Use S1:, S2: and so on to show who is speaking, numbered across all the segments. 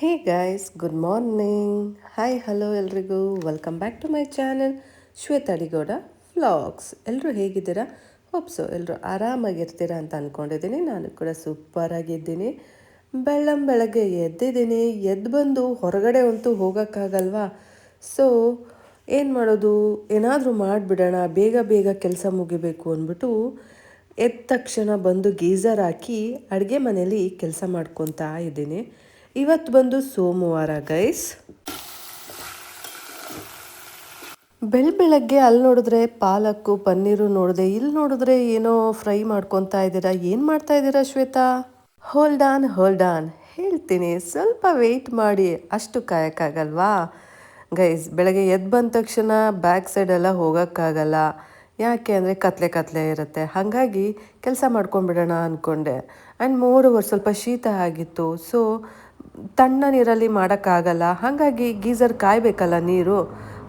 S1: ಹೇ guys, good morning. Hi, hello ಎಲ್ರಿಗೂ. Welcome back to my channel Shweta Adigowda vlogs. ಎಲ್ಲರೂ ಹೇಗಿದ್ದೀರಾ? ಹೋಪ್ಸು ಎಲ್ಲರೂ ಆರಾಮಾಗಿರ್ತೀರಾ ಅಂತ ಅಂದ್ಕೊಂಡಿದ್ದೀನಿ. ನಾನು ಕೂಡ ಸೂಪರಾಗಿದ್ದೀನಿ. ಬೆಳಗ್ಗೆ ಎದ್ದಿದ್ದೀನಿ. ಎದ್ದು ಬಂದು ಹೊರಗಡೆ ಅಂತೂ ಹೋಗೋಕ್ಕಾಗಲ್ವಾ. ಸೊ ಏನು ಮಾಡೋದು, ಏನಾದರೂ ಮಾಡಿಬಿಡೋಣ, ಬೇಗ ಬೇಗ ಕೆಲಸ ಮುಗಿಬೇಕು ಅಂದ್ಬಿಟ್ಟು ಎದ್ದ ತಕ್ಷಣ ಬಂದು ಗೀಝರ್ ಹಾಕಿ ಅಡುಗೆ ಮನೇಲಿ ಕೆಲಸ ಮಾಡ್ಕೊತಾ ಇದ್ದೀನಿ. ಇವತ್ತು ಬಂದು ಸೋಮವಾರ ಗೈಸ್. ಬೆಳಗ್ಗೆ ಅಲ್ಲಿ ನೋಡಿದ್ರೆ ಪಾಲಕ್ಕು ಪನ್ನೀರು ನೋಡಿದೆ, ಇಲ್ಲಿ ನೋಡಿದ್ರೆ ಏನೋ ಫ್ರೈ ಮಾಡ್ಕೊತಾ ಇದ್ದೀರಾ. ಏನು ಮಾಡ್ತಾ ಇದ್ದೀರಾ ಶ್ವೇತಾ? ಹೋಲ್ಡ್ ಆನ್ ಹೇಳ್ತೀನಿ, ಸ್ವಲ್ಪ ವೆಯ್ಟ್ ಮಾಡಿ. ಅಷ್ಟು ಕಾಯೋಕ್ಕಾಗಲ್ವಾ ಗೈಸ್? ಬೆಳಗ್ಗೆ ಎದ್ದು ಬಂದ ತಕ್ಷಣ ಬ್ಯಾಕ್ ಸೈಡೆಲ್ಲ ಹೋಗೋಕ್ಕಾಗಲ್ಲ. ಯಾಕೆ ಅಂದರೆ ಕತ್ಲೆ ಇರುತ್ತೆ. ಹಾಗಾಗಿ ಕೆಲಸ ಮಾಡ್ಕೊಂಡ್ಬಿಡೋಣ ಅಂದ್ಕೊಂಡೆ. ಆ್ಯಂಡ್ ಮೋರೋವರ್ ಸ್ವಲ್ಪ ಶೀತ ಆಗಿತ್ತು. ಸೊ ತಣ್ಣ ನೀರಲ್ಲಿ ಮಾಡೋಕ್ಕಾಗಲ್ಲ, ಹಾಗಾಗಿ ಗೀಝರ್ ಕಾಯಬೇಕಲ್ಲ ನೀರು.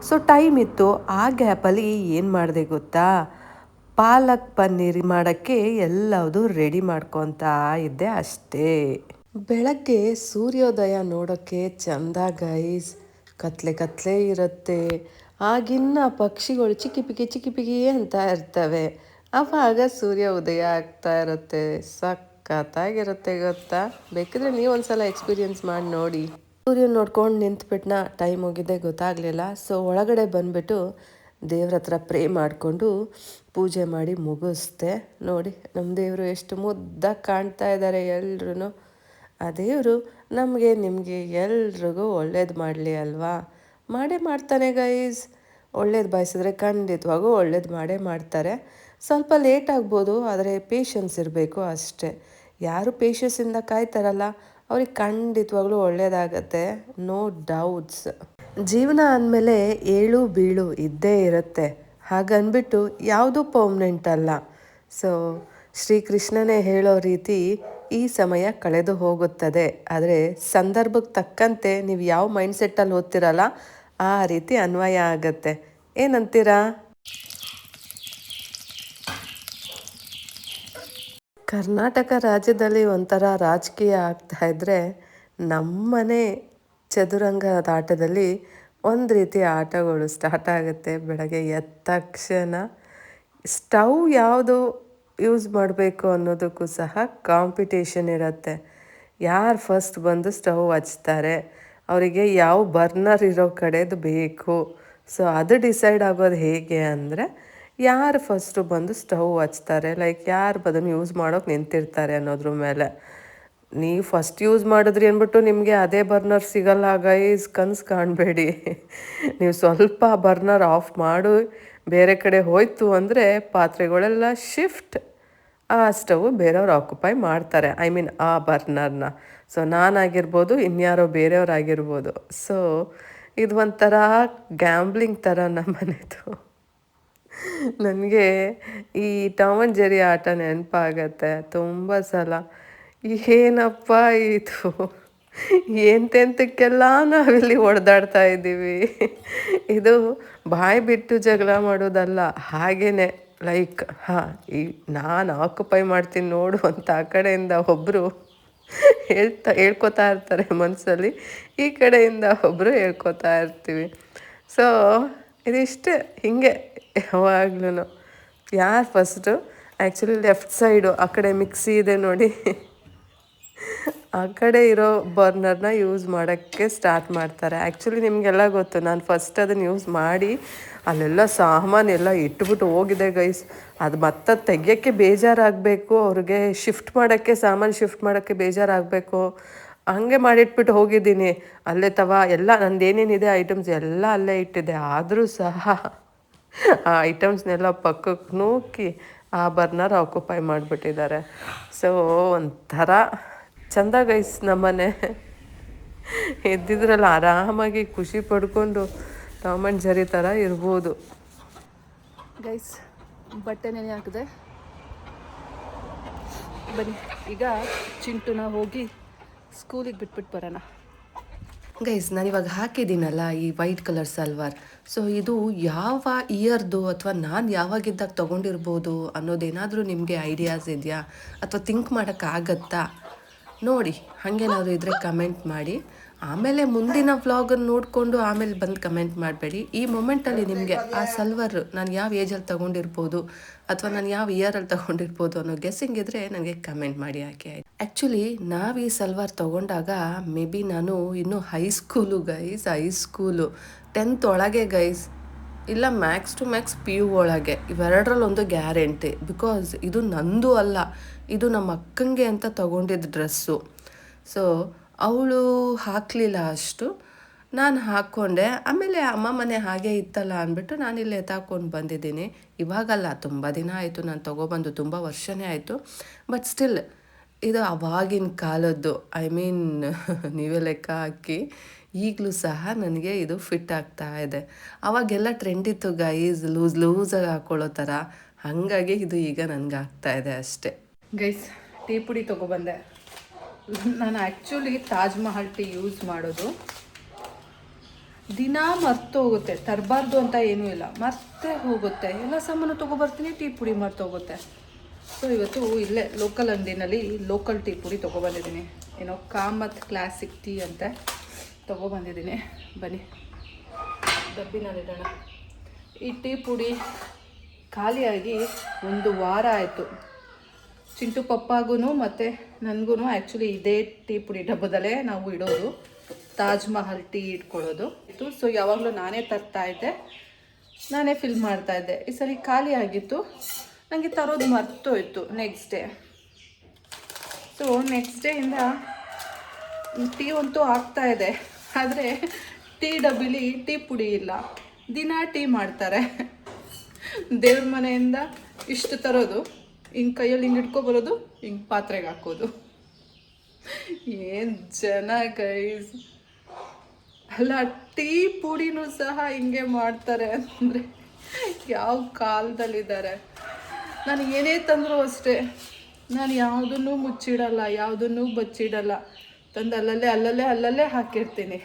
S1: ಸೊ ಟೈಮ್ ಇತ್ತು. ಆ ಗ್ಯಾಪಲ್ಲಿ ಏನು ಮಾಡಿದೆ ಗೊತ್ತಾ? ಪಾಲಕ್ ಪನ್ನೀರ್ ಮಾಡೋಕ್ಕೆ ಎಲ್ಲವುದು ರೆಡಿ ಮಾಡ್ಕೊತಾ ಇದ್ದೆ ಅಷ್ಟೇ. ಬೆಳಗ್ಗೆ ಸೂರ್ಯೋದಯ ನೋಡೋಕ್ಕೆ ಚಂದ ಗೈಸ್. ಕತ್ಲೆ ಇರುತ್ತೆ. ಆಗಿನ್ನ ಪಕ್ಷಿಗಳು ಚಿಕ್ಕಿ ಅಂತ ಇರ್ತವೆ. ಆವಾಗ ಸೂರ್ಯ ಉದಯ ಆಗ್ತಾ ಇರುತ್ತೆ. ಸಖತ್ತಾಗಿರುತ್ತೆ ಗೊತ್ತಾ? ಬೇಕಿದ್ರೆ ನೀವು ಒಂದ್ಸಲ ಎಕ್ಸ್ಪೀರಿಯನ್ಸ್ ಮಾಡಿ ನೋಡಿ. ಸೂರ್ಯ ನೋಡ್ಕೊಂಡು ನಿಂತ್ಬಿಟ್ನ, ಟೈಮ್ ಹೋಗಿದ್ದೆ ಗೊತ್ತಾಗಲಿಲ್ಲ. ಸೊ ಒಳಗಡೆ ಬಂದುಬಿಟ್ಟು ದೇವ್ರ ಹತ್ರ ಪ್ರೇ ಮಾಡಿಕೊಂಡು ಪೂಜೆ ಮಾಡಿ ಮುಗಿಸ್ದೆ. ನೋಡಿ ನಮ್ಮ ದೇವರು ಎಷ್ಟು ಮುದ್ದಾಗಿ ಕಾಣ್ತಾ ಇದ್ದಾರೆ ಎಲ್ರೂ. ಆ ದೇವರು ನಮಗೆ ನಿಮಗೆ ಎಲ್ರಿಗೂ ಒಳ್ಳೇದು ಮಾಡಲಿ ಅಲ್ವಾ? ಮಾಡೇ ಮಾಡ್ತಾನೆ ಗೈಸ್. ಒಳ್ಳೇದು ಬಯಸಿದ್ರೆ ಖಂಡಿತವಾಗೂ ಒಳ್ಳೇದು ಮಾಡೇ ಮಾಡ್ತಾರೆ. ಸ್ವಲ್ಪ ಲೇಟ್ ಆಗ್ಬೋದು, ಆದರೆ ಪೇಷನ್ಸ್ ಇರಬೇಕು ಅಷ್ಟೇ. ಯಾರು ಪೇಷನ್ಸಿಂದ ಕಾಯ್ತಾರಲ್ಲ ಅವ್ರಿಗೆ ಖಂಡಿತವಾಗ್ಲೂ ಒಳ್ಳೇದಾಗತ್ತೆ, ನೋ ಡೌಟ್ಸ್. ಜೀವನ ಅಂದಮೇಲೆ ಏಳು ಬೀಳು ಇದ್ದೇ ಇರುತ್ತೆ. ಹಾಗನ್ಬಿಟ್ಟು ಯಾವುದೂ ಪರ್ಮನೆಂಟ್ ಅಲ್ಲ. ಸೊ ಶ್ರೀಕೃಷ್ಣನೇ ಹೇಳೋ ರೀತಿ ಈ ಸಮಯ ಕಳೆದು ಹೋಗುತ್ತದೆ, ಆದರೆ ಸಂದರ್ಭಕ್ಕೆ ತಕ್ಕಂತೆ ನೀವು ಯಾವ ಮೈಂಡ್ಸೆಟ್ಟಲ್ಲಿ ಓದ್ತಿರಲ್ಲ ಆ ರೀತಿ ಅನ್ವಯ ಆಗತ್ತೆ. ಏನಂತೀರಾ? ಕರ್ನಾಟಕ ರಾಜ್ಯದಲ್ಲಿ ಒಂಥರ ರಾಜಕೀಯ ಆಗ್ತಾ ಇದ್ದರೆ, ನಮ್ಮನೆ ಚದುರಂಗದ ಆಟದಲ್ಲಿ ಒಂದು ರೀತಿ ಆಟಗಳು ಸ್ಟಾರ್ಟ್ ಆಗುತ್ತೆ. ಬೆಳಗ್ಗೆ ಎದ್ದ ತಕ್ಷಣ ಸ್ಟವ್ ಯಾವುದು ಯೂಸ್ ಮಾಡಬೇಕು ಅನ್ನೋದಕ್ಕೂ ಸಹ ಕಾಂಪಿಟೇಷನ್ ಇರುತ್ತೆ. ಯಾರು ಫಸ್ಟ್ ಬಂದು ಸ್ಟವ್ ಹಚ್ತಾರೆ, ಅವರಿಗೆ ಯಾವ ಬರ್ನರ್ ಇರೋ ಕಡೆದು ಬೇಕು. ಸೊ ಅದು ಡಿಸೈಡ್ ಆಗೋದು ಹೇಗೆ ಅಂದರೆ, ಯಾರು ಫಸ್ಟು ಬಂದು ಸ್ಟವ್ ಹಚ್ತಾರೆ, ಲೈಕ್ ಯಾರು ಅದನ್ನು ಯೂಸ್ ಮಾಡೋಕೆ ನಿಂತಿರ್ತಾರೆ ಅನ್ನೋದ್ರ ಮೇಲೆ. ನೀವು ಫಸ್ಟ್ ಯೂಸ್ ಮಾಡಿದ್ರಿ ಅಂದ್ಬಿಟ್ಟು ನಿಮಗೆ ಅದೇ ಬರ್ನರ್ ಸಿಗಲ್ಲ ಗೈಸ್, ಕನಸು ಕಾಣಬೇಡಿ. ನೀವು ಸ್ವಲ್ಪ ಬರ್ನರ್ ಆಫ್ ಮಾಡು ಬೇರೆ ಕಡೆ ಹೋಯ್ತು ಅಂದರೆ ಪಾತ್ರೆಗಳೆಲ್ಲ ಶಿಫ್ಟ್, ಆ ಸ್ಟವ್ ಬೇರೆಯವ್ರು ಆಕ್ಯುಪೈ ಮಾಡ್ತಾರೆ. ಐ ಮೀನ್ ಆ ಬರ್ನರ್ನ. ಸೊ ನಾನಾಗಿರ್ಬೋದು, ಇನ್ಯಾರೋ ಬೇರೆಯವ್ರಾಗಿರ್ಬೋದು. ಸೊ ಇದು ಒಂಥರ ಗ್ಯಾಂಬ್ಲಿಂಗ್ ಥರ ನಮ್ಮನೆದು. ನನಗೆ ಈ ಟಾಮ್ ಆ್ಯಂಡ್ ಜೆರಿ ಆಟ ನೆನಪಾಗತ್ತೆ ತುಂಬ ಸಲ. ಏನಪ್ಪ ಇದು, ಎಂತೆಂತಕ್ಕೆಲ್ಲ ನಾವಿಲ್ಲಿ ಹೊಡೆದಾಡ್ತಾ ಇದ್ದೀವಿ. ಇದು ಬಾಯಿ ಬಿಟ್ಟು ಜಗಳ ಮಾಡೋದಲ್ಲ, ಹಾಗೇ ಲೈಕ್ ಈ ನಾನು ಆಕ್ಯುಪೈ ಮಾಡ್ತೀನಿ ನೋಡು ಅಂತ ಆ ಕಡೆಯಿಂದ ಒಬ್ಬರು ಹೇಳ್ಕೊತಾ ಇರ್ತಾರೆ ಮನಸ್ಸಲ್ಲಿ, ಈ ಕಡೆಯಿಂದ ಒಬ್ಬರು ಹೇಳ್ಕೊತಾ ಇರ್ತೀವಿ. ಸೊ ಇದಿಷ್ಟೇ, ಹೀಗೆ ಯಾವಾಗ್ಲೂ. ಯಾರು ಫಸ್ಟು ಆ್ಯಕ್ಚುಲಿ ಲೆಫ್ಟ್ ಸೈಡು ಆ ಕಡೆ ಮಿಕ್ಸಿ ಇದೆ ನೋಡಿ, ಆ ಕಡೆ ಇರೋ ಬರ್ನರ್ನ ಯೂಸ್ ಮಾಡೋಕ್ಕೆ ಸ್ಟಾರ್ಟ್ ಮಾಡ್ತಾರೆ. ಆ್ಯಕ್ಚುಲಿ ನಿಮಗೆಲ್ಲ ಗೊತ್ತು, ನಾನು ಫಸ್ಟ್ ಅದನ್ನು ಯೂಸ್ ಮಾಡಿ ಅಲ್ಲೆಲ್ಲ ಸಾಮಾನೆಲ್ಲ ಇಟ್ಬಿಟ್ಟು ಹೋಗಿದೆ ಗೈಸ್. ಅದು ಮತ್ತೆ ತೆಗಿಯೋಕ್ಕೆ ಬೇಜಾರಾಗಬೇಕು, ಅವ್ರಿಗೆ ಶಿಫ್ಟ್ ಮಾಡೋಕ್ಕೆ, ಸಾಮಾನು ಶಿಫ್ಟ್ ಮಾಡೋಕ್ಕೆ ಬೇಜಾರಾಗಬೇಕು. ಹಂಗೆ ಮಾಡಿಟ್ಬಿಟ್ಟು ಹೋಗಿದ್ದೀನಿ. ಅಲ್ಲೇ ಎಲ್ಲ ನಂದು ಏನೇನಿದೆ ಐಟಮ್ಸ್ ಎಲ್ಲ ಅಲ್ಲೇ ಇಟ್ಟಿದ್ದೆ. ಆದರೂ ಸಹ ಆ ಐಟಮ್ಸ್ನೆಲ್ಲ ಪಕ್ಕಕ್ಕೆ ನೂಕಿ ಆ ಬರ್ನರ್ ಆಕ್ಯುಪೈ ಮಾಡಿಬಿಟ್ಟಿದ್ದಾರೆ. ಸೊ ಒಂಥರ ಚಂದ ಗೈಸ್ ನಮ್ಮನೆ. ಎದ್ದಿದ್ರಲ್ಲ ಆರಾಮಾಗಿ ಖುಷಿ ಪಡ್ಕೊಂಡು ಟಾಮ್ ಆ್ಯಂಡ್ ಜೆರಿ ಥರ ಇರ್ಬೋದು ಗೈಸ್. ಬಟ್ಟೆ ನೆನೆ ಹಾಕಿದೆ, ಬನ್ನಿ ಈಗ ಚಿಂಟುನ ಹೋಗಿ ಸ್ಕೂಲಿಗೆ ಬಿಟ್ಬಿಟ್ಟು ಬರೋಣ. ಗೈಸ್ ನಾನಿವಾಗ ಹಾಕಿದ್ದೀನಲ್ಲ ಈ ವೈಟ್ ಕಲರ್ ಸಲ್ವಾರ್, ಸೊ ಇದು ಯಾವ ಇಯರ್ದು ಅಥವಾ ನಾನು ಯಾವಾಗಿದ್ದಾಗ ತೊಗೊಂಡಿರ್ಬೋದು ಅನ್ನೋದೇನಾದರೂ ನಿಮಗೆ ಐಡಿಯಾಸ್ ಇದೆಯಾ ಅಥವಾ ಥಿಂಕ್ ಮಾಡೋಕ್ಕಾಗತ್ತಾ ನೋಡಿ? ಹಾಗೇನಾದರೂ ಇದ್ದರೆ ಕಮೆಂಟ್ ಮಾಡಿ. ಆಮೇಲೆ ಮುಂದಿನ ವ್ಲಾಗನ್ನು ನೋಡಿಕೊಂಡು ಆಮೇಲೆ ಬಂದು ಕಮೆಂಟ್ ಮಾಡಬೇಡಿ. ಈ ಮೊಮೆಂಟಲ್ಲಿ ನಿಮಗೆ ಆ ಸಲ್ವರ್ ನಾನು ಯಾವ ಏಜಲ್ಲಿ ತೊಗೊಂಡಿರ್ಬೋದು ಅಥವಾ ನಾನು ಯಾವ ಇಯರಲ್ಲಿ ತೊಗೊಂಡಿರ್ಬೋದು ಅನ್ನೋ ಗೆಸ್ಸಿಂಗ್ ಇದ್ದರೆ ನನಗೆ ಕಮೆಂಟ್ ಮಾಡಿ ಹಾಕಿ. ಆ್ಯಕ್ಚುಲಿ ನಾವು ಈ ಸಲ್ವಾರ್ ತೊಗೊಂಡಾಗ ಮೇ ಬಿ ನಾನು ಇನ್ನೂ ಹೈಸ್ಕೂಲು 10th ಒಳಗೆ ಗೈಸ್, ಇಲ್ಲ ಮ್ಯಾಕ್ಸ್ ಟು ಮ್ಯಾಕ್ಸ್ PU ಒಳಗೆ. ಇವೆರಡರಲ್ಲೊಂದು ಗ್ಯಾರಂಟಿ. ಬಿಕಾಸ್ ಇದು ನಂದು ಅಲ್ಲ, ಇದು ನಮ್ಮ ಅಕ್ಕಂಗೆ ಅಂತ ತೊಗೊಂಡಿದ್ದ ಡ್ರೆಸ್ಸು. ಸೊ ಅವಳು ಹಾಕಲಿಲ್ಲ ಅಷ್ಟು, ನಾನು ಹಾಕ್ಕೊಂಡೆ. ಆಮೇಲೆ ಅಮ್ಮ ಮನೆ ಹಾಗೆ ಇತ್ತಲ್ಲ ಅಂದ್ಬಿಟ್ಟು ನಾನಿಲ್ಲಿ ಎತ್ತಾಕೊಂಡು ಬಂದಿದ್ದೀನಿ. ಇವಾಗಲ್ಲ, ತುಂಬ ದಿನ ಆಯಿತು ನಾನು ತೊಗೊಬಂದು, ತುಂಬ ವರ್ಷನೇ ಆಯಿತು. ಬಟ್ ಸ್ಟಿಲ್ ಇದು ಅವಾಗಿನ ಕಾಲದ್ದು. ಐ ಮೀನ್ ನೀವೇ ಲೆಕ್ಕ ಹಾಕಿ, ಈಗಲೂ ಸಹ ನನಗೆ ಇದು ಫಿಟ್ ಆಗ್ತಾ ಇದೆ. ಅವಾಗೆಲ್ಲ ಟ್ರೆಂಡ್ ಇತ್ತು ಗೈಸ್, ಲೂಸಾಗಿ ಹಾಕ್ಕೊಳ್ಳೋ ಥರ. ಹಾಗಾಗಿ ಇದು ಈಗ ನನಗೆ ಆಗ್ತಾ ಇದೆ ಅಷ್ಟೇ.
S2: ಗೈಸ್, ಟೀ ಪುಡಿ ತೊಗೊಬಂದೆ. ನಾನು actually Taj Mahal tea use ಮಾಡೋದು. ದಿನ ಮರ್ತೋಗುತ್ತೆ, ತರಬಾರ್ದು ಅಂತ ಏನೂ ಇಲ್ಲ, ಮರ್ತೇ ಹೋಗುತ್ತೆ. ಎಲ್ಲ ಸಾಮಾನು ತೊಗೊಬರ್ತೀನಿ, ಟೀ ಪುಡಿ ಮರ್ತೋಗುತ್ತೆ. ಸೊ ಇವತ್ತು ಇಲ್ಲೇ ಲೋಕಲ್ ಅಂಗಡಿನಲ್ಲಿ ಲೋಕಲ್ ಟೀ ಪುಡಿ ತೊಗೊಬಂದಿದ್ದೀನಿ. ಏನೋ ಕಾಮತ್ ಕ್ಲಾಸಿಕ್ ಟೀ ಅಂತ ತೊಗೊಬಂದಿದ್ದೀನಿ. ಬನ್ನಿ ಡಬ್ಬಿನಲ್ಲಿಡೋಣ. ಈ ಟೀ ಪುಡಿ ಖಾಲಿಯಾಗಿ 1 ವಾರ ಆಯಿತು. ಚಿಂಟು ಪಪ್ಪಾಗೂ ಮತ್ತು ನನಗೂ ಆ್ಯಕ್ಚುಲಿ ಇದೇ ಟೀ ಪುಡಿ ಡಬ್ಬದಲ್ಲೇ ನಾವು ಇಡೋದು, ತಾಜ್ ಮಹಲ್ ಟೀ ಇಟ್ಕೊಳ್ಳೋದು ಇತ್ತು. ಸೊ ಯಾವಾಗಲೂ ನಾನೇ ತರ್ತಾಯಿದ್ದೆ, ನಾನೇ ಫಿಲ್ ಮಾಡ್ತಾಯಿದ್ದೆ. ಈ ಸರಿ ಖಾಲಿ ಆಗಿತ್ತು, ನನಗೆ ತರೋದು ಮರ್ತೋಯ್ತು ನೆಕ್ಸ್ಟ್ ಡೇ. ಸೊ ನೆಕ್ಸ್ಟ್ ಡೇಯಿಂದ ಟೀ ಅಂತೂ ಆಗ್ತಾಯಿದೆ, ಆದರೆ ಟೀ ಡಬ್ಬಿಲಿ ಟೀ ಪುಡಿ ಇಲ್ಲ. ದಿನ ಟೀ ಮಾಡ್ತಾರೆ. ದೇವ್ರ ಮನೆಯಿಂದ ಇಷ್ಟು ತರೋದು, ಹಿಂಗೆ ಕೈಯಲ್ಲಿ ಹಿಂಗೆ ಇಟ್ಕೊಬರೋದು, ಹಿಂಗೆ ಪಾತ್ರೆಗೆ ಹಾಕೋದು. ಏನು ಜನ ಗೈಸ್. ಅಲ್ಲ, ಟೀ ಪುಡಿನೂ ಸಹ ಹಿಂಗೆ ಮಾಡ್ತಾರೆ ಅಂದರೆ ಯಾವ ಕಾಲದಲ್ಲಿದ್ದಾರೆ. ನಾನು ಏನೇ ತಂದರೂ ಅಷ್ಟೇ, ನಾನು ಯಾವುದನ್ನು ಮುಚ್ಚಿಡಲ್ಲ, ಯಾವುದನ್ನು ಬಚ್ಚಿಡಲ್ಲ. ತಂದು ಅಲ್ಲಲ್ಲೇ ಹಾಕಿರ್ತೀನಿ.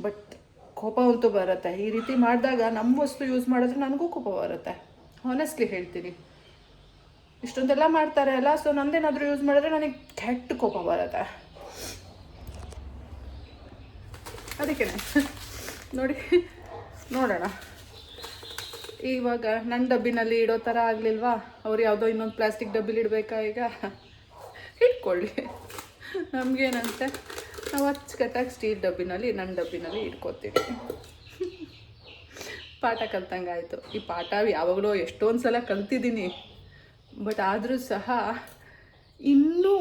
S2: ಬಟ್ ಕೋಪ ಅಂತೂ ಬರುತ್ತೆ. ಈ ರೀತಿ ಮಾಡಿದಾಗ ನಮ್ಮ ವಸ್ತು ಯೂಸ್ ಮಾಡಿದ್ರೆ ನನಗೂ ಕೋಪ ಬರುತ್ತೆ, ಹಾನೆಸ್ಟ್ಲಿ ಹೇಳ್ತೀನಿ. ಇಷ್ಟೊಂದೆಲ್ಲ ಮಾಡ್ತಾರೆ ಅಲ್ಲ, ಸೊ ನಂದೇನಾದರೂ ಯೂಸ್ ಮಾಡಿದ್ರೆ ನನಗೆ ಕೆಟ್ಟ ಕೋಪ ಬರುತ್ತೆ. ಅದಕ್ಕೆ ನೋಡೋಣ. ಇವಾಗ ನನ್ನ ಡಬ್ಬಿನಲ್ಲಿ ಇಡೋ ಥರ ಆಗಲಿಲ್ವಾ, ಅವ್ರು ಯಾವುದೋ ಇನ್ನೊಂದು ಪ್ಲಾಸ್ಟಿಕ್ ಡಬ್ಬಿಲಿ ಇಡಬೇಕಾ? ಈಗ ಇಟ್ಕೊಳ್ಳಿ, ನಮಗೇನಂತೆ, ನಾವು ಅಚ್ಚುಕಟ್ಟಾಗಿ ಸ್ಟೀಲ್ ಡಬ್ಬಿನಲ್ಲಿ, ನನ್ನ ಡಬ್ಬಿನಲ್ಲಿ ಇಟ್ಕೊತೀವಿ. ಪಾಠ ಕಲ್ತಂಗಾಯಿತು. ಈ ಪಾಠ ಯಾವಾಗಲೂ ಎಷ್ಟೊಂದು ಸಲ ಕಲ್ತಿದ್ದೀನಿ. ಬಟ್ ಆದರೂ ಸಹ ಇನ್ನೂ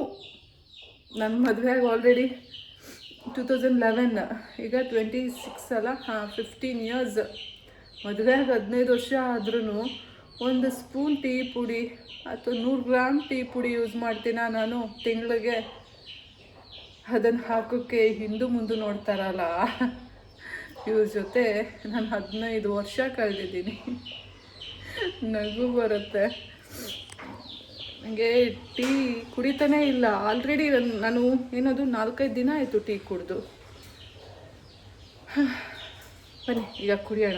S2: ನನ್ನ ಮದುವೆಯಾಗಿ ಆಲ್ರೆಡಿ 2011, ಈಗ 26 ಅಲ್ಲ, 15 ಇಯರ್ಸ್. ಮದುವೆಯಾಗಿ 15 ವರ್ಷ ಆದ್ರೂ ಒಂದು ಸ್ಪೂನ್ ಟೀ ಪುಡಿ ಅಥವಾ 100 ಗ್ರಾಮ್ ಟೀ ಪುಡಿ ಯೂಸ್ ಮಾಡ್ತೀನ ನಾನು ತಿಂಗಳಿಗೆ. ಅದನ್ನು ಹಾಕೋಕ್ಕೆ ಹಿಂದು ಮುಂದೆ ನೋಡ್ತಾರಲ್ಲ, ಇವ್ರ ಜೊತೆ ನಾನು 15 ವರ್ಷ ಕಳೆದಿದ್ದೀನಿ. ನಗು ಬರುತ್ತೆ ನನಗೆ. ಟೀ ಕುಡಿತಾನೇ ಇಲ್ಲ. ಆಲ್ರೆಡಿ ನಾನು ಏನದು 4-5 ದಿನ ಆಯಿತು ಟೀ ಕುಡಿದು. ಬನ್ನಿ ಈಗ ಕುಡಿಯೋಣ.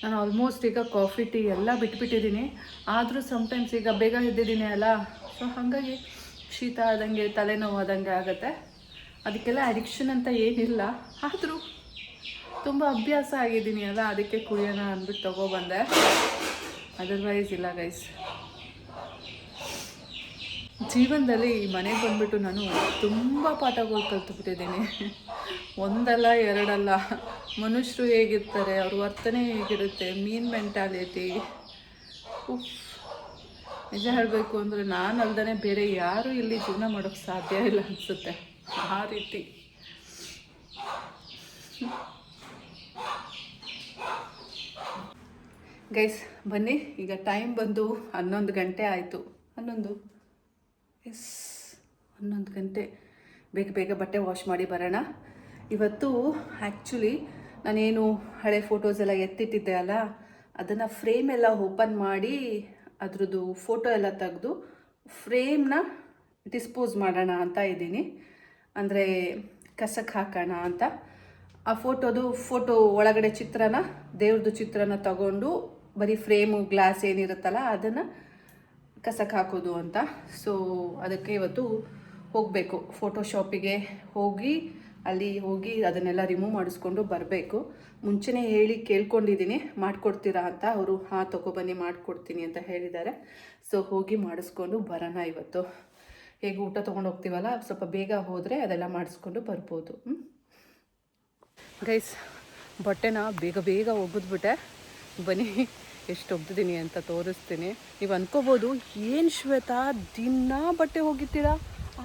S2: ನಾನು ಆಲ್ಮೋಸ್ಟ್ ಈಗ ಕಾಫಿ ಟೀ ಎಲ್ಲ ಬಿಟ್ಬಿಟ್ಟಿದ್ದೀನಿ. ಆದರೂ ಸಮ್ಟೈಮ್ಸ್ ಈಗ ಬೇಗ ಎದ್ದಿದ್ದೀನಿ ಅಲ್ಲ, ಸೊ ಹಾಗಾಗಿ ಶೀತ ಆದಂಗೆ, ತಲೆನೋವು ಆದಂಗೆ ಆಗುತ್ತೆ. ಅದಕ್ಕೆಲ್ಲ ಅಡಿಕ್ಷನ್ ಅಂತ ಏನಿಲ್ಲ, ಆದರೂ ತುಂಬ ಅಭ್ಯಾಸ ಆಗಿದ್ದೀನಿ ಅಲ್ಲ, ಅದಕ್ಕೆ ಕುಡಿಯೋಣ ಅಂದ್ಬಿಟ್ಟು ತೊಗೊಬಂದೆ. ಅದರ್ವೈಸ್ ಇಲ್ಲ ಗೈಸ್. ಜೀವನದಲ್ಲಿ ಮನೆಗೆ ಬಂದುಬಿಟ್ಟು ನಾನು ತುಂಬ ಪಾಠಗಳು ಕಲ್ತುಬಿಟ್ಟಿದ್ದೀನಿ. ಒಂದಲ್ಲ ಎರಡಲ್ಲ. ಮನುಷ್ಯರು ಹೇಗಿರ್ತಾರೆ, ಅವ್ರ ವರ್ತನೆ ಹೇಗಿರುತ್ತೆ, ಮೀನ್ ಮೆಂಟಾಲಿಟಿ. ನಿಜ ಹೇಳಬೇಕು ಅಂದರೆ ನಾನು ಅಲ್ದೇ ಬೇರೆ ಯಾರೂ ಇಲ್ಲಿ ಜೀವನ ಮಾಡೋಕ್ಕೆ ಸಾಧ್ಯ ಇಲ್ಲ ಅನಿಸುತ್ತೆ, ಆ ರೀತಿ. ಗೈಸ್ ಬನ್ನಿ, ಈಗ ಟೈಮ್ ಬಂದು 11 ಗಂಟೆ ಆಯಿತು. 11 ಗಂಟೆ. ಬೇಗ ಬಟ್ಟೆ ವಾಶ್ ಮಾಡಿ ಬರೋಣ. ಇವತ್ತು ಆ್ಯಕ್ಚುಲಿ ನಾನೇನು ಹಳೆ ಫೋಟೋಸ್ ಎಲ್ಲ ಎತ್ತಿಟ್ಟಿದ್ದೆ ಅಲ್ಲ, ಅದನ್ನು ಫ್ರೇಮ್ ಎಲ್ಲ ಓಪನ್ ಮಾಡಿ ಅದ್ರದ್ದು ಫೋಟೋ ಎಲ್ಲ ತೆಗೆದು ಫ್ರೇಮ್ನ ಡಿಸ್ಪೋಸ್ ಮಾಡೋಣ ಅಂತ ಇದ್ದೀನಿ. ಅಂದರೆ ಕಸಕ್ಕೆ ಹಾಕೋಣ ಅಂತ. ಆ ಫೋಟೋ ಒಳಗಡೆ ದೇವ್ರದ್ದು ಚಿತ್ರನ ತಗೊಂಡು ಬರೀ ಫ್ರೇಮು ಗ್ಲಾಸ್ ಏನಿರುತ್ತಲ್ಲ ಅದನ್ನು ಕಸಕ್ಕೆ ಹಾಕೋದು ಅಂತ. ಸೊ ಅದಕ್ಕೆ ಇವತ್ತು ಹೋಗಬೇಕು ಫೋಟೋಶಾಪಿಗೆ ಹೋಗಿ ಅದನ್ನೆಲ್ಲ ರಿಮೂವ್ ಮಾಡಿಸ್ಕೊಂಡು ಬರಬೇಕು. ಮುಂಚೆನೇ ಹೇಳಿ ಕೇಳ್ಕೊಂಡಿದ್ದೀನಿ ಮಾಡಿಕೊಡ್ತೀರಾ ಅಂತ. ಅವರು ಹಾಂ ತೊಗೊಬನ್ನಿ ಮಾಡಿಕೊಡ್ತೀನಿ ಅಂತ ಹೇಳಿದ್ದಾರೆ. ಸೊ ಹೋಗಿ ಮಾಡಿಸ್ಕೊಂಡು ಬರೋಣ ಇವತ್ತು. ಹೇಗೆ ಊಟ ತೊಗೊಂಡು ಹೋಗ್ತೀವಲ್ಲ, ಸ್ವಲ್ಪ ಬೇಗ ಹೋದರೆ ಅದೆಲ್ಲ ಮಾಡಿಸ್ಕೊಂಡು ಬರ್ಬೋದು. ಗೈಸ್, ಬಟ್ಟೆನ ಬೇಗ ಒಗೆದ್ಬಿಟ್ಟೆ. ಬನ್ನಿ ಎಷ್ಟು ಒಗ್ದಿದ್ದೀನಿ ಅಂತ ತೋರಿಸ್ತೀನಿ. ನೀವು ಅಂದ್ಕೋಬೋದು, ಏನು ಶ್ವೇತಾ ದಿನ ಬಟ್ಟೆ ಹೋಗಿತ್ತೀರಾ,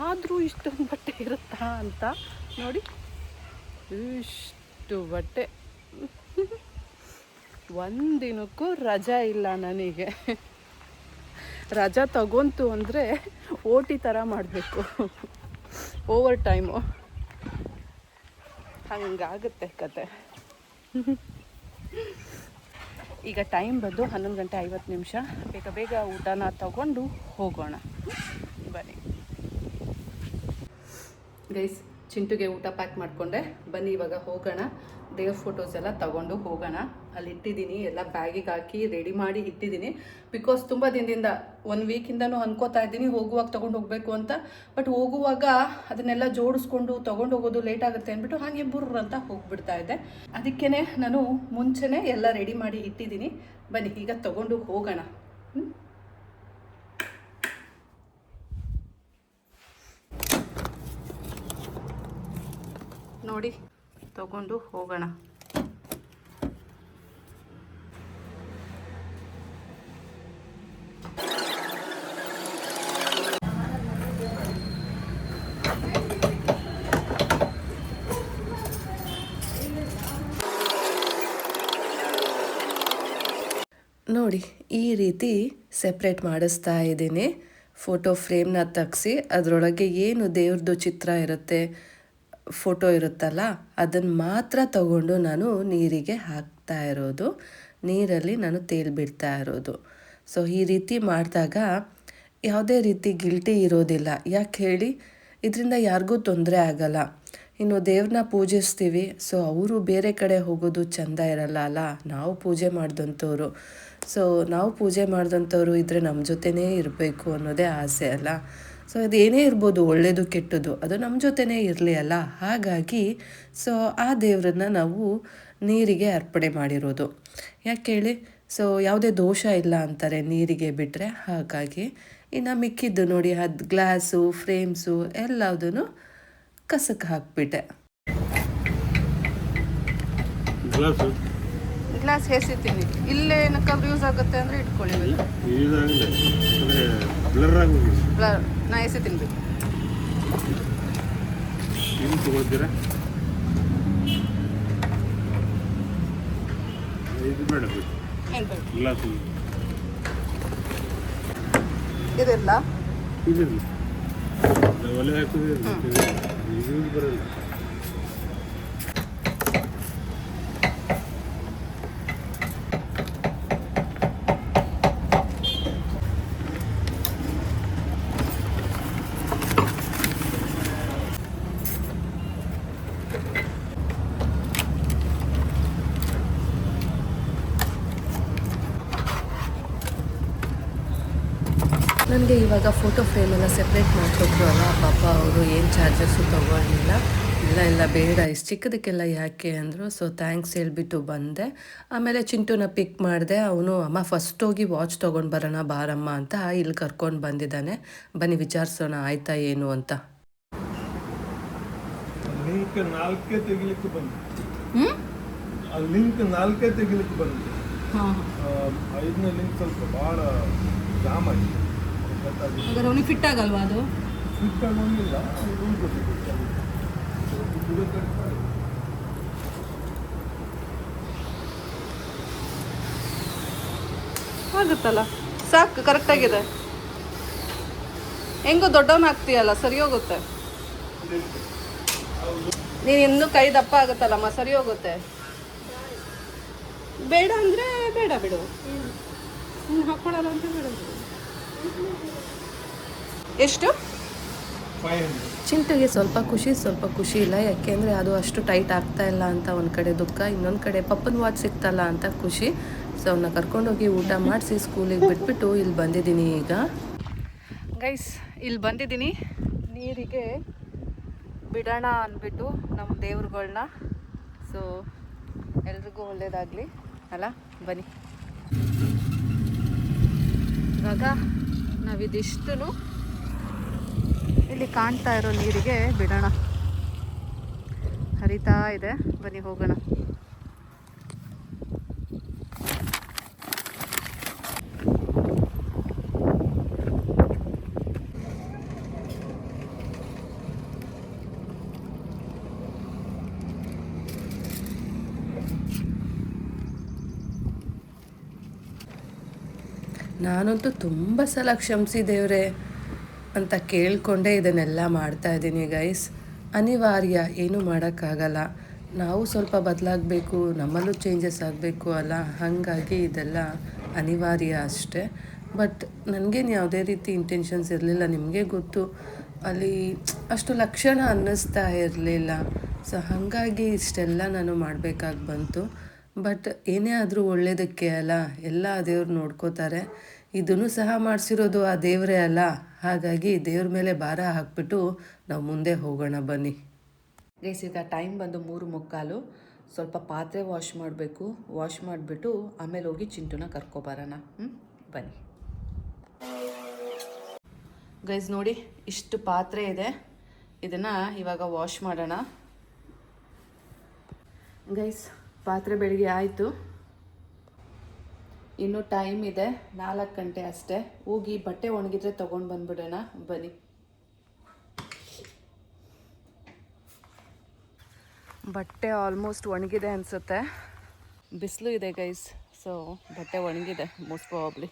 S2: ಆದರೂ ಇಷ್ಟೊಂದು ಬಟ್ಟೆ ಇರುತ್ತಾ ಅಂತ. ನೋಡಿ ಇಷ್ಟು ಬಟ್ಟೆ, ಒಂದಿನಕ್ಕೂ ರಜಾ ಇಲ್ಲ ನನಗೆ. ರಜಾ ತಗೊಂತು ಅಂದರೆ ಓಟಿ ಥರ ಮಾಡಬೇಕು, ಓವರ್ ಟೈಮು. ಹಂಗಾಗುತ್ತೆ ಕತೆ. ಈಗ ಟೈಮ್ ಬಂದು 11:50. ಬೇಗ ಊಟನ ತಗೊಂಡು ಹೋಗೋಣ ಬನ್ನಿ. ಗೈಸ್, ಚಿಂಟುಗೆ ಊಟ ಪ್ಯಾಕ್ ಮಾಡಿಕೊಂಡೆ. ಬನ್ನಿ ಇವಾಗ ಹೋಗೋಣ. ದೇವ್ರ ಫೋಟೋಸ್ ಎಲ್ಲ ತಗೊಂಡು ಹೋಗೋಣ. ಅಲ್ಲಿ ಇಟ್ಟಿದ್ದೀನಿ, ಎಲ್ಲ ಬ್ಯಾಗಿಗೆ ಹಾಕಿ ರೆಡಿ ಮಾಡಿ ಇಟ್ಟಿದ್ದೀನಿ. ಬಿಕಾಸ್ ತುಂಬ ದಿನದಿಂದ 1 ವೀಕಿಂದನೂ ಅನ್ಕೋತಾ ಇದ್ದೀನಿ ಹೋಗುವಾಗ ತೊಗೊಂಡು ಹೋಗಬೇಕು ಅಂತ. ಬಟ್ ಹೋಗುವಾಗ ಅದನ್ನೆಲ್ಲ ಜೋಡಿಸ್ಕೊಂಡು ತೊಗೊಂಡು ಹೋಗೋದು ಲೇಟ್ ಆಗುತ್ತೆ ಅಂದ್ಬಿಟ್ಟು ಹಾಗೆ ಬುರ್ರ ಅಂತ ಹೋಗ್ಬಿಡ್ತಾ ಇದ್ದೆ. ಅದಕ್ಕೇ ನಾನು ಮುಂಚೆನೇ ಎಲ್ಲ ರೆಡಿ ಮಾಡಿ ಇಟ್ಟಿದ್ದೀನಿ. ಬನ್ನಿ ಈಗ ತೊಗೊಂಡು ಹೋಗೋಣ. ನೋಡಿ, ತಗೊಂಡು ಹೋಗೋಣ.
S1: ನೋಡಿ, ಈ ರೀತಿ ಸೆಪ್ರೇಟ್ ಮಾಡಿಸ್ತಾ ಇದ್ದೀನಿ. ಫೋಟೋ ಫ್ರೇಮ್ನ ತೆಗ್ಸಿ ಅದರೊಳಗೆ ಏನು ದೇವ್ರದ್ದು ಚಿತ್ರ ಇರುತ್ತೆ, ಫೋಟೋ ಇರುತ್ತಲ್ಲ, ಅದನ್ನು ಮಾತ್ರ ತಗೊಂಡು ನಾನು ನೀರಿಗೆ ಹಾಕ್ತಾ ಇರೋದು. ನೀರಲ್ಲಿ ನಾನು ಬಿಡ್ತಾ ಇರೋದು. ಸೊ ಈ ರೀತಿ ಮಾಡಿದಾಗ ಯಾವುದೇ ರೀತಿ ಗಿಲ್ಟಿ ಇರೋದಿಲ್ಲ. ಯಾಕೆ ಹೇಳಿ, ಇದರಿಂದ ಯಾರಿಗೂ ತೊಂದರೆ ಆಗಲ್ಲ. ಇನ್ನು ದೇವ್ರನ್ನ ಪೂಜಿಸ್ತೀವಿ, ಸೊ ಅವರು ಬೇರೆ ಕಡೆ ಹೋಗೋದು ಚೆಂದ ಇರಲ್ಲ ಅಲ್ಲ. ನಾವು ಪೂಜೆ ಮಾಡಿದಂಥವ್ರು, ಸೊ ನಾವು ಪೂಜೆ ಮಾಡಿದಂಥವ್ರು ಇದ್ದರೆ ನಮ್ಮ ಜೊತೆನೇ ಇರಬೇಕು ಅನ್ನೋದೇ ಆಸೆ ಅಲ್ಲ. ಸೊ ಅದೇನೇ ಇರ್ಬೋದು, ಒಳ್ಳೆಯದು ಕೆಟ್ಟದ್ದು, ಅದು ನಮ್ಮ ಜೊತೆನೇ ಇರಲಿ ಅಲ್ಲ. ಹಾಗಾಗಿ ಸೊ ಆ ದೇವ್ರನ್ನ ನಾವು ನೀರಿಗೆ ಅರ್ಪಣೆ ಮಾಡಿರೋದು. ಯಾಕೆ ಹೇಳಿ, ಸೊ ಯಾವುದೇ ದೋಷ ಇಲ್ಲ ಅಂತಾರೆ ನೀರಿಗೆ ಬಿಟ್ಟರೆ. ಹಾಗಾಗಿ ಇನ್ನು ಮಿಕ್ಕಿದ್ದು ನೋಡಿ, ಅದು ಗ್ಲಾಸು, ಫ್ರೇಮ್ಸು ಎಲ್ಲದೂ ಕಸಕ್ಕೆ ಹಾಕ್ಬಿಟ್ಟೆ.
S2: ಗ್ಲಾಸ್ ಹೇಸಿತೀನಿ, ಇಲ್ಲೇ ಏನಕ್ಕಾದ್ರೂ ಯೂಸ್ ಆಗುತ್ತೆ ಅಂದರೆ ಇಟ್ಕೊಳ್ಳಿ. ಬ್ಲರ್ ನಾ ಎಸಿತೀನಿ ಬೇಕು. ಇದೆಲ್ಲ
S3: ಒಲೆ ಹಾಕೋದು ಬರಲ್ಲ.
S1: ನನಗೆ ಇವಾಗ ಫೋಟೋ ಫ್ರೇಮೆಲ್ಲ ಸೆಪ್ರೇಟ್ ಮಾಡಿಕೊಟ್ರು ಅಲ್ಲ, ಪಾಪ ಅವರು ಏನು ಚಾರ್ಜಸ್ಸು ತೊಗೊಳ್ಳಿಲ್ಲ. ಇಲ್ಲ ಬೇಡ, ಇಷ್ಟು ಚಿಕ್ಕದಕ್ಕೆಲ್ಲ ಯಾಕೆ ಅಂದರು. ಸೊ ಥ್ಯಾಂಕ್ಸ್ ಹೇಳಿಬಿಟ್ಟು ಬಂದೆ. ಆಮೇಲೆ ಚಿಂಟುನ ಪಿಕ್ ಮಾಡಿದೆ. ಅವನು ಅಮ್ಮ ಫಸ್ಟ್ ಹೋಗಿ ವಾಚ್ ತೊಗೊಂಡು ಬರೋಣ ಬಾರಮ್ಮ ಅಂತ ಇಲ್ಲಿ ಕರ್ಕೊಂಡು ಬಂದಿದ್ದಾನೆ. ಬನ್ನಿ ವಿಚಾರಿಸೋಣ ಆಯ್ತಾ ಏನು ಅಂತ.
S3: ಲಿಂಕ್ 4 ತೆಗಿಲಿಕ್ಕೆ ಬಂತು. ಲಿಂಕ್ 4 ತೆಗಿಲಿಕ್ಕೆ ಬಂತು. 5ನೇ ಲಿಂಕ್ ಸ್ವಲ್ಪ ಭಾಳ ಜಾಮ್ ಆಗಿದೆ.
S2: ಅವನಿಗೆ ಫಿಟ್ ಆಗಲ್ವಾ? ಅದು
S3: ಫಿಟ್ ಆಗೋಂಗಿಲ್ಲ.
S2: ಆಗುತ್ತಲ್ಲ, ಸಾಕು, ಕರೆಕ್ಟಾಗಿದೆ. ಹೆಂಗೋ ದೊಡ್ಡವನ್ ಆಗ್ತೀಯಲ್ಲ, ಸರಿ ಹೋಗುತ್ತೆ. ನೀನು ಇನ್ನೂ ಕೈ ದಪ್ಪ ಆಗುತ್ತಲ್ಲಮ್ಮ, ಸರಿ ಹೋಗುತ್ತೆ. ಬೇಡ ಅಂದರೆ ಬೇಡ ಬಿಡು, ನೀನು ಹಾಕ್ಕೊಡಲ್ಲ ಅಂತ ಬೇಡ. ಎಷ್ಟು?
S1: ಚಿಂಟುಗೆ ಸ್ವಲ್ಪ ಖುಷಿ ಇಲ್ಲ. ಯಾಕೆಂದರೆ ಅದು ಅಷ್ಟು ಟೈಟ್ ಆಗ್ತಾ ಇಲ್ಲ ಅಂತ ಒಂದು ಕಡೆ ದುಃಖ, ಇನ್ನೊಂದು ಕಡೆ ಪಪ್ಪನ ವಾಚ್ ಸಿಗ್ತಲ್ಲ ಅಂತ ಖುಷಿ. ಸೊ ಅವನ್ನ ಕರ್ಕೊಂಡೋಗಿ ಊಟ ಮಾಡಿಸಿ ಸ್ಕೂಲಿಗೆ ಬಿಟ್ಬಿಟ್ಟು ಇಲ್ಲಿ ಬಂದಿದ್ದೀನಿ ಈಗ.
S2: ಗೈಸ್ ಇಲ್ಲಿ ಬಂದಿದ್ದೀನಿ ನೀರಿಗೆ ಬಿಡೋಣ ಅಂದ್ಬಿಟ್ಟು ನಮ್ಮ ದೇವ್ರುಗಳ್ನ. ಸೊ ಎಲ್ರಿಗೂ ಒಳ್ಳೇದಾಗಲಿ ಅಲ್ಲ, ಬನ್ನಿ. ಇವಾಗ ನಾವಿದಿಷ್ಟು ಇಲ್ಲಿ ಕಾಣ್ತಾ ಇರೋ ನೀರಿಗೆ ಬಿಡೋಣ. ಹರಿತಾ ಇದೆ, ಬನ್ನಿ ಹೋಗೋಣ.
S1: ನಾನಂತೂ ತುಂಬ ಸಲ ಕ್ಷಮಿಸಿ ದೇವ್ರೆ ಅಂತ ಕೇಳಿಕೊಂಡೇ ಇದನ್ನೆಲ್ಲ ಮಾಡ್ತಾಯಿದ್ದೀನಿ ಗೈಸ್. ಅನಿವಾರ್ಯ, ಏನೂ ಮಾಡೋಕ್ಕಾಗಲ್ಲ. ನಾವು ಸ್ವಲ್ಪ ಬದಲಾಗಬೇಕು, ನಮ್ಮಲ್ಲೂ ಚೇಂಜಸ್ ಆಗಬೇಕು ಅಲ್ಲ, ಹಾಗಾಗಿ ಇದೆಲ್ಲ ಅನಿವಾರ್ಯ ಅಷ್ಟೇ. ಬಟ್ ನನಗೇನು ಯಾವುದೇ ರೀತಿ ಇಂಟೆನ್ಷನ್ಸ್ ಇರಲಿಲ್ಲ. ನಿಮಗೆ ಗೊತ್ತು, ಅಲ್ಲಿ ಅಷ್ಟು ಲಕ್ಷಣ ಅನ್ನಿಸ್ತಾ ಇರಲಿಲ್ಲ. ಸೊ ಹಾಗಾಗಿ ಇಷ್ಟೆಲ್ಲ ನಾನು ಮಾಡಬೇಕಾಗಿ ಬಂತು. ಬಟ್ ಏನೇ ಆದರೂ ಒಳ್ಳೆಯದಕ್ಕೆ ಅಲ್ಲ, ಎಲ್ಲ ದೇವ್ರು ನೋಡ್ಕೋತಾರೆ. ಇದನ್ನು ಸಹ ಮಾಡಿಸಿರೋದು ಆ ದೇವರೇ ಅಲ್ಲ. ಹಾಗಾಗಿ ದೇವ್ರ ಮೇಲೆ ಭಾರ ಹಾಕ್ಬಿಟ್ಟು ನಾವು ಮುಂದೆ ಹೋಗೋಣ ಬನ್ನಿ.
S2: ಗೈಸ್ ಈಗ ಟೈಮ್ ಬಂದು 3:45. ಸ್ವಲ್ಪ ಪಾತ್ರೆ ವಾಶ್ ಮಾಡಬೇಕು. ವಾಶ್ ಮಾಡಿಬಿಟ್ಟು ಆಮೇಲೆ ಹೋಗಿ ಚಿಂಟುನ ಕರ್ಕೊಬರೋಣ. ಬನ್ನಿ ಗೈಸ್. ನೋಡಿ ಇಷ್ಟು ಪಾತ್ರೆ ಇದೆ, ಇದನ್ನು ಇವಾಗ ವಾಶ್ ಮಾಡೋಣ. ಗೈಸ್ ಪಾತ್ರೆ ಬೆಳಿಗ್ಗೆ ಆಯಿತು, ಇನ್ನೂ ಟೈಮ್ ಇದೆ 4 ಗಂಟೆ ಅಷ್ಟೇ. ಹೋಗಿ ಬಟ್ಟೆ ಒಣಗಿದ್ರೆ ತೊಗೊಂಡು ಬಂದ್ಬಿಡೋಣ ಬನ್ನಿ. ಬಟ್ಟೆ ಆಲ್ಮೋಸ್ಟ್ ಒಣಗಿದೆ ಅನಿಸುತ್ತೆ. ಬಿಸಿಲು ಇದೆ ಗೈಸ್, ಸೊ ಬಟ್ಟೆ ಒಣಗಿದೆ ಮೋಸ್ಟ್ ಪ್ರಾಬಬ್ಲಿ.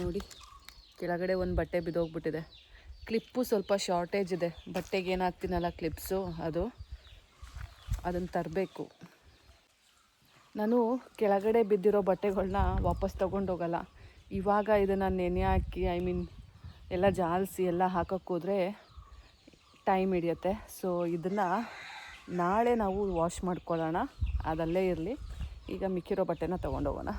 S2: ನೋಡಿ ಕೆಳಗಡೆ ಒಂದು ಬಟ್ಟೆ ಬಿದ್ದೋಗ್ಬಿಟ್ಟಿದೆ. ಕ್ಲಿಪ್ಪು ಸ್ವಲ್ಪ ಶಾರ್ಟೇಜ್ ಇದೆ. ಬಟ್ಟೆಗೆ ಏನು ಹಾಕ್ತೀನಲ್ಲ ಕ್ಲಿಪ್ಸು, ಅದನ್ನು ತರಬೇಕು. ನಾನು ಕೆಳಗಡೆ ಬಿದ್ದಿರೋ ಬಟ್ಟೆಗಳನ್ನ ವಾಪಸ್ ತೊಗೊಂಡೋಗಲ್ಲ. ಇವಾಗ ಇದನ್ನು ನೆನೆ ಹಾಕಿ ಎಲ್ಲ ಜಾಲಿಸಿ ಎಲ್ಲ ಹಾಕೋಕ್ಕೋದ್ರೆ ಟೈಮ್ ಹಿಡಿಯುತ್ತೆ. ಸೊ ಇದನ್ನು ನಾಳೆ ನಾವು ವಾಶ್ ಮಾಡ್ಕೊಳ್ಳೋಣ, ಅದಲ್ಲೇ ಇರಲಿ. ಈಗ ಮಿಕ್ಕಿರೋ ಬಟ್ಟೆನ ತೊಗೊಂಡೋಗೋಣ.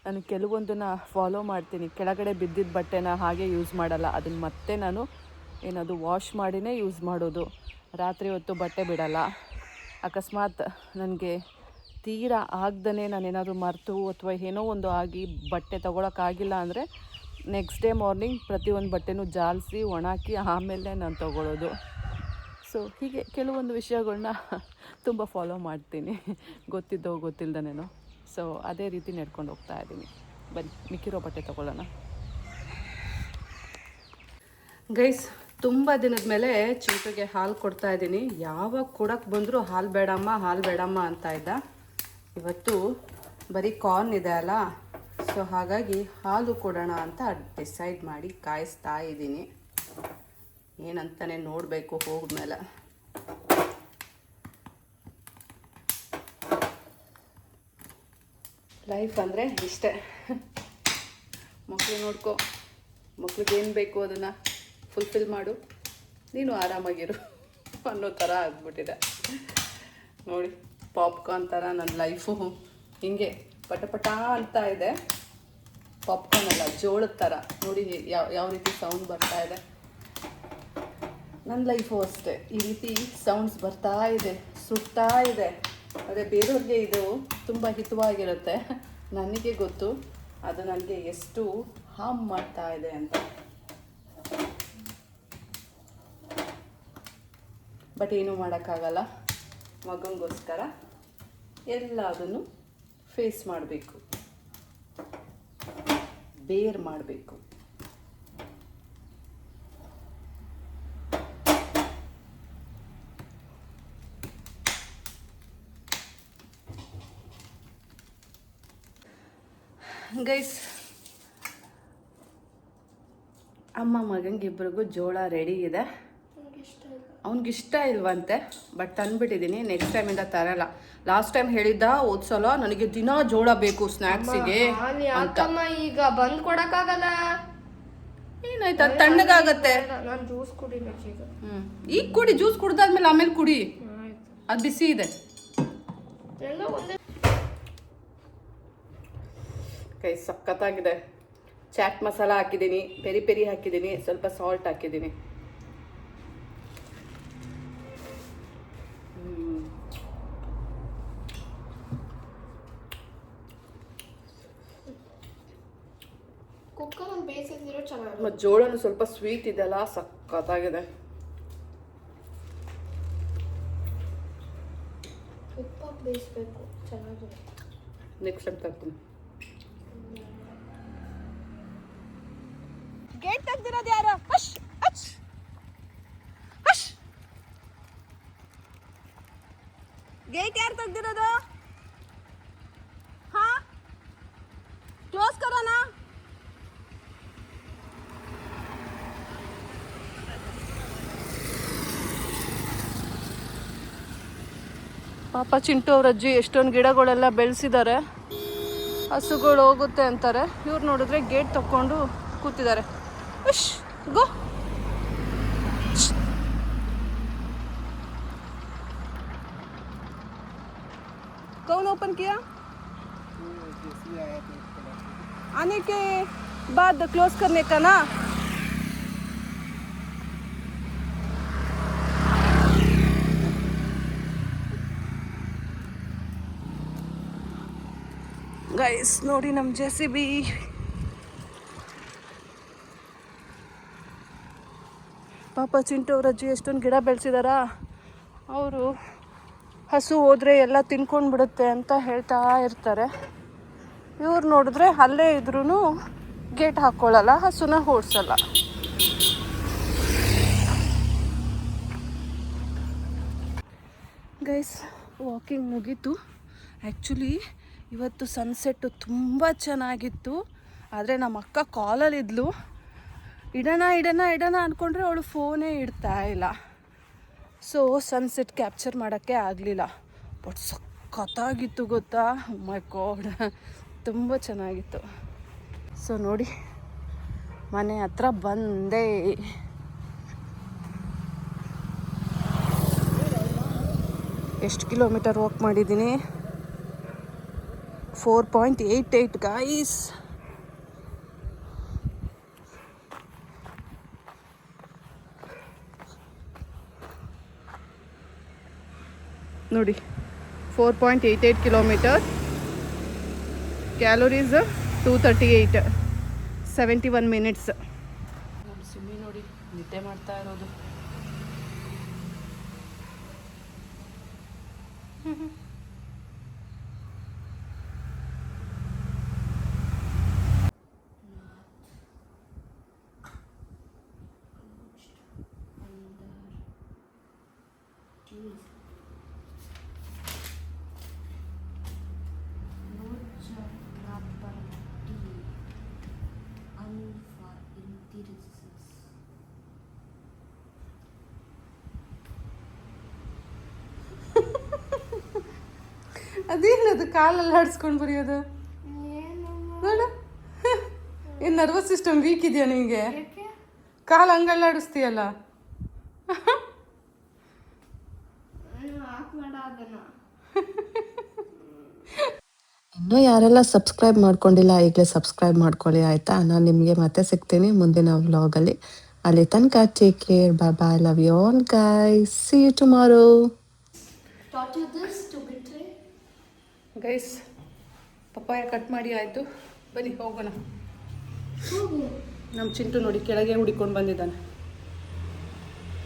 S2: ನಾನು ಕೆಲವೊಂದನ್ನು ಫಾಲೋ ಮಾಡ್ತೀನಿ. ಕೆಳಗಡೆ ಬಿದ್ದಿದ್ದ ಬಟ್ಟೆನ ಹಾಗೆ ಯೂಸ್ ಮಾಡಲ್ಲ, ಅದನ್ನು ಮತ್ತೆ ನಾನು ಏನದು ವಾಶ್ ಮಾಡಿನೇ ಯೂಸ್ ಮಾಡೋದು. ರಾತ್ರಿ ಹೊತ್ತು ಬಟ್ಟೆ ಬಿಡಲ್ಲ. ಅಕಸ್ಮಾತ್ ನನಗೆ ತೀರಾ ಆಗ್ದೇ ನಾನೇನಾದರೂ ಮರೆತು ಅಥವಾ ಏನೋ ಒಂದು ಆಗಿ ಬಟ್ಟೆ ತೊಗೊಳಕ್ಕಾಗಿಲ್ಲ ಅಂದರೆ ನೆಕ್ಸ್ಟ್ ಡೇ ಮಾರ್ನಿಂಗ್ ಪ್ರತಿಯೊಂದು ಬಟ್ಟೆನೂ ಜಾಲಿಸಿ ಒಣಾಕಿ ಆಮೇಲೆ ನಾನು ತೊಗೊಳ್ಳೋದು. ಸೊ ಹೀಗೆ ಕೆಲವೊಂದು ವಿಷಯಗಳನ್ನ ತುಂಬ ಫಾಲೋ ಮಾಡ್ತೀನಿ, ಗೊತ್ತಿದ್ದೋ ಗೊತ್ತಿಲ್ಲದೇನೋ. ಸೊ ಅದೇ ರೀತಿ ನಡ್ಕೊಂಡು ಹೋಗ್ತಾ ಇದ್ದೀನಿ. ಬನ್ನಿ ಮಿಕ್ಕಿರೋ ಬಟ್ಟೆ ತೊಗೊಳ್ಳೋಣ. ಗೈಸ್ ತುಂಬ ದಿನದ ಮೇಲೆ ಚಿಂಟುಗೆ ಹಾಲು ಕೊಡ್ತಾ ಇದ್ದೀನಿ. ಯಾವಾಗ ಕೊಡೋಕ್ಕೆ ಬಂದರೂ ಹಾಲು ಬೇಡಮ್ಮ ಅಂತ ಇದ್ದ. ಇವತ್ತು ಬರೀ ಕಾರ್ನ್ ಇದೆ ಅಲ್ಲ, ಸೊ ಹಾಗಾಗಿ ಹಾಲು ಕೊಡೋಣ ಅಂತ ಡಿಸೈಡ್ ಮಾಡಿ ಕಾಯಿಸ್ತಾ ಇದ್ದೀನಿ. ಏನಂತಾನೆ ನೋಡಬೇಕು ಹೋದ್ಮೇಲೆ. ಲೈಫ್ ಅಂದರೆ ಇಷ್ಟೇ, ಮಕ್ಕಳು ನೋಡ್ಕೊ, ಮಕ್ಳಿಗೆ ಏನು ಬೇಕು ಅದನ್ನು ಫುಲ್ಫಿಲ್ ಮಾಡು, ನೀನು ಆರಾಮಾಗಿರು ಅನ್ನೋ ಥರ ಆಗ್ಬಿಟ್ಟಿದೆ. ನೋಡಿ ಪಾಪ್ಕಾರ್ನ್ ಥರ ನನ್ನ ಲೈಫು ಹಿಂಗೆ ಪಟ ಅಂತ ಇದೆ. ಪಾಪ್ಕಾರ್ನ್ ಅಲ್ಲ, ಜೋಳದ ಥರ. ನೋಡಿ ಯಾವ ರೀತಿ ಸೌಂಡ್ ಬರ್ತಾ ಇದೆ. ನನ್ನ ಲೈಫು ಅಷ್ಟೇ, ಈ ರೀತಿ ಸೌಂಡ್ಸ್ ಬರ್ತಾ ಇದೆ, ಸುಡ್ತಾ ಇದೆ. ಅದೇ ಬೇರೆಯವ್ರಿಗೆ ಇದು ತುಂಬ ಹಿತವಾಗಿರುತ್ತೆ, ನನಗೆ ಗೊತ್ತು ಅದು ನನಗೆ ಎಷ್ಟು ಹಾರ್ಮ್ ಮಾಡ್ತಾ ಇದೆ ಅಂತ. ಬಟ್ ಏನೂ ಮಾಡೋಕ್ಕಾಗಲ್ಲ. ಮಗನಿಗೋಸ್ಕರ ಎಲ್ಲದನ್ನು ಫೇಸ್ ಮಾಡಬೇಕು, ಬೇರ್ ಮಾಡಬೇಕು. ಗೈಸ್ ಅಮ್ಮ ಮಗನಿಗಿಬ್ರಿಗೂ ಜೋಳ ರೆಡಿ ಇದೆ. ಅವ್ನಿಗಿಷ್ಟ ಇಲ್ವಂತೆ, ಬಟ್ ತಂದ್ಬಿಟ್ಟಿದ್ದೀನಿ. ನೆಕ್ಸ್ಟ್ ಟೈಮಿಂದ ತರಲ್ಲ. ಲಾಸ್ಟ್ ಟೈಮ್ ಹೇಳಿದ್ದ ಓದ್ಸಲ ನನಗೆ ದಿನ ಜೋಳ ಬೇಕು ಸ್ನ್ಯಾಕ್ಸಿಗೆ ಅಂತ.
S4: ಈಗ ಬಂದ್ ಕೊಡಕ್ಕಾಗಲ್ಲ.
S2: ಏನಾಯ್ತು, ಅದು ತಣ್ಣಗಾಗತ್ತೆ.
S4: ನಾನು ಜ್ಯೂಸ್ ಕುಡಿಬೇಕು ಈಗ.
S2: ಈಗ ಕುಡಿ, ಜ್ಯೂಸ್ ಕುಡ್ದಾದ್ಮೇಲೆ ಆಮೇಲೆ ಕುಡಿ, ಅದು ಬಿಸಿ ಇದೆ.
S4: ಎಲ್ಲ ಒಂದೇ.
S2: ಕೈ ಸಖತ್ತಾಗಿದೆ. ಚಾಟ್ ಮಸಾಲ ಹಾಕಿದ್ದೀನಿ, ಪೆರಿ ಪೆರಿ ಹಾಕಿದ್ದೀನಿ, ಸ್ವಲ್ಪ ಸಾಲ್ಟ್ ಹಾಕಿದ್ದೀನಿ.
S4: ಕುಕ್ಕರಲ್ಲಿ ಬೇಯಿಸಿದ್ರೆ ಚೆನ್ನಾಗಿ.
S2: ಮತ್ತು ಜೋಳನೂ ಸ್ವಲ್ಪ ಸ್ವೀಟ್ ಇದೆಲ್ಲ, ಸಖತ್ತಾಗಿದೆ.
S4: ಉಪ್ಪ ಬೇಯಿಸ್ಬೇಕು, ಚೆನ್ನಾಗಿದೆ.
S2: ನೆಕ್ಸ್ಟ್ ಟೈಮ್ ತರ್ತೀನಿ.
S5: ಗೇಟ್ ತೆಗ್ದಿರೋದು ಯಾರು? ಹಶ್ ಹಶ್ ಹಶ್. ಗೇಟ್ ಯಾರು ತೆಗ್ದಿರೋದು? ಹಾ, ಕ್ಲೋಸ್ ಕರೋನಾ?
S2: ಪಾಪ ಚಿಂಟು ಅವ್ರ ಅಜ್ಜಿ ಎಷ್ಟೊಂದು ಗಿಡಗಳೆಲ್ಲ ಬೆಳೆಸಿದ್ದಾರೆ. ಹಸುಗಳು ಹೋಗುತ್ತೆ ಅಂತಾರೆ. ಇವ್ರು ನೋಡಿದ್ರೆ ಗೇಟ್ ತಕ್ಕೊಂಡು ಕೂತಿದ್ದಾರೆ. ಉಶ್ ಗೋ. कौन ओपन किया? आने के बाद क्लोज करने का ना. ಗೈಸ್ ನೋಡಿ ನಮ್ಮ JCB. ಪಾಪ ಚಿಂಟು ಅವ್ರ ಅಜ್ಜಿ ಎಷ್ಟೊಂದು ಗಿಡ ಬೆಳೆಸಿದಾರ. ಅವರು ಹಸು ಹೋದರೆ ಎಲ್ಲ ತಿನ್ಕೊಂಡು ಬಿಡುತ್ತೆ ಅಂತ ಹೇಳ್ತಾ ಇರ್ತಾರೆ. ಇವ್ರು ನೋಡಿದ್ರೆ ಅಲ್ಲೇ ಇದ್ರೂ ಗೇಟ್ ಹಾಕ್ಕೊಳ್ಳಲ್ಲ, ಹಸುನ ಓಡಿಸಲ್ಲ. ಗೈಸ್ ವಾಕಿಂಗ್ ಮುಗೀತು. ಆ್ಯಕ್ಚುಲಿ ಇವತ್ತು ಸನ್ಸೆಟ್ಟು ತುಂಬ ಚೆನ್ನಾಗಿತ್ತು. ಆದರೆ ನಮ್ಮ ಅಕ್ಕ ಕಾಲಲ್ಲಿದ್ಲು. ಇಡೋಣ ಅಂದ್ಕೊಂಡ್ರೆ ಅವಳು ಫೋನೇ ಇಡ್ತಾ ಇಲ್ಲ. ಸೊ ಸನ್ಸೆಟ್ ಕ್ಯಾಪ್ಚರ್ ಮಾಡೋಕ್ಕೆ ಆಗಲಿಲ್ಲ. ಬಟ್ ಸಖತ್ತಾಗಿತ್ತು ಗೊತ್ತಾ. ಮೈ ಗಾಡ್, ತುಂಬ ಚೆನ್ನಾಗಿತ್ತು. ಸೊ ನೋಡಿ, ಮನೆ ಹತ್ರ ಬಂದೆ. ಎಷ್ಟು ಕಿಲೋಮೀಟರ್ ವಾಕ್ ಮಾಡಿದ್ದೀನಿ? 4.88 ಗೈಸ್. ನೋಡಿ 4.88 ಕಿಲೋಮೀಟರ್. Calories 238, 71 minutes. ನಮ್ಮ ಸಿಮ್ಮಿ ನೋಡಿ ನಿದ್ದೆ ಮಾಡ್ತಾ ಇರೋದು. ಅದೇನದು ಕಾಲೆಲ್ಲ ಆಡಿಸ್ಕೊಂಡು ಬರೆಯೋದು? ನೋಡು, ಏನು ನರ್ವಸ್ ಸಿಸ್ಟಮ್ ವೀಕ್ ಇದೆಯಾ ನಿಮಗೆ? ಕಾಲು ಹಂಗಲ್ಲಾಡಿಸ್ತೀಯಲ್ಲ.
S1: ಇನ್ನೂ ಯಾರೆಲ್ಲ ಸಬ್ಸ್ಕ್ರೈಬ್ ಮಾಡ್ಕೊಂಡಿಲ್ಲ ಈಗಲೇ ಸಬ್ಸ್ಕ್ರೈಬ್ ಮಾಡ್ಕೊಳ್ಳಿ ಆಯಿತಾ. ನಾನು ನಿಮಗೆ ಮತ್ತೆ ಸಿಗ್ತೀನಿ ಮುಂದಿನ ವ್ಲಾಗಲ್ಲಿ. ಅಲ್ಲಿ ತನಕ take care, bye bye, love you all guys, see you tomorrow.
S2: Guys papaya cut ಮಾಡಿ ಆಯಿತು, ಬನ್ನಿ ಹೋಗೋಣ. ನಮ್ಮ ಚಿಂಟು ನೋಡಿ ಕೆಳಗೆ ಹುಡಿಕೊಂಡು ಬಂದಿದ್ದಾನೆ.